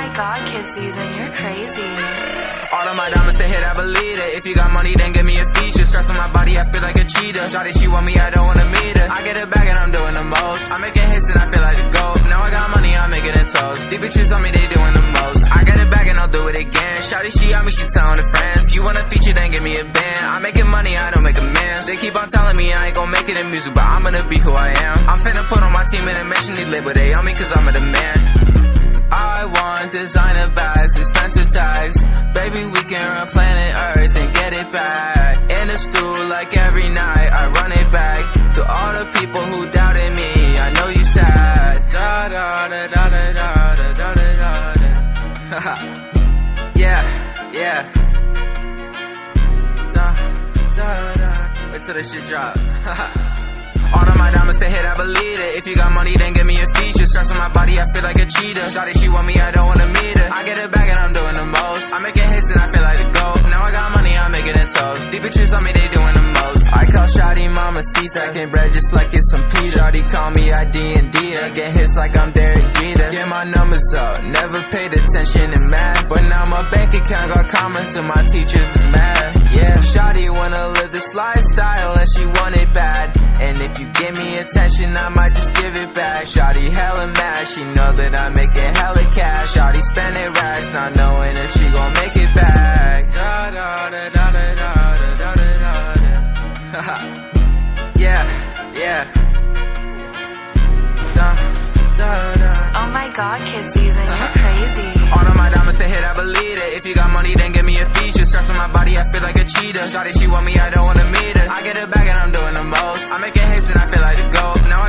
my god, kid season, you're crazy. All of my diamonds to hit, I believe it. If you got money, then give me a feature. Stress on my body, I feel like a cheetah. Shawty, she want me, I don't wanna meet her. I get it back and I'm doing the most. I'm making hits and I feel like the GOAT. Now I got money, I'm making it toast. These bitches on me, they doing the most. I get it back and I'll do it again. Shawty, she on me, she telling her friends. If you want a feature, then give me a band. I'm making money, I don't make amends. They keep on telling me I ain't gon' make it in music, but I'm gonna be who I am. I'm finna put on my team and mention these label, they on me cause I'm a demand. I want designer bags, expensive tags. Baby, we can run planet Earth and get it back. In the stool like every night, I run it back. To all the people who doubted me, I know you sad. Da da da da da da da da da da. Yeah, yeah. Da da da. Wait till this shit drop. All of my diamonds to hit, I believe it. If you got money, then give me a feature. Stress on my body, I feel like a cheetah. Shawty, she want me, I don't wanna meet her. I get it back and I'm doing the most. I'm making hits and I feel like the GOAT. Now I got money, I'm making it toast. These bitches on me, they doing the most. I call Shawty Mama C, stacking bread just like it's some pita. Shawty call me ID&D, making hits like I'm Derek Jeter. Get my numbers up, never paid attention in math. But now my bank account got comments and my teachers is mad. Yeah, Shawty wanna live this lifestyle and she want it bad. And if you give me attention, I might just give it back. Shawty hella mad, she know that I make it hella cash. Shawty spending racks, not knowing if she gon' make it back. Da da da da da da da da da da. Yeah, yeah. Da da da. Oh my god, kid season, you're crazy. All of my diamonds to hit, I believe it. If you got money, then give me a feature. Stress on my body, I feel like a cheetah. Shawty, she want me, I don't wanna meet her. I get it back and I'm doing the most. I'm making hits and I feel like the GOAT. Now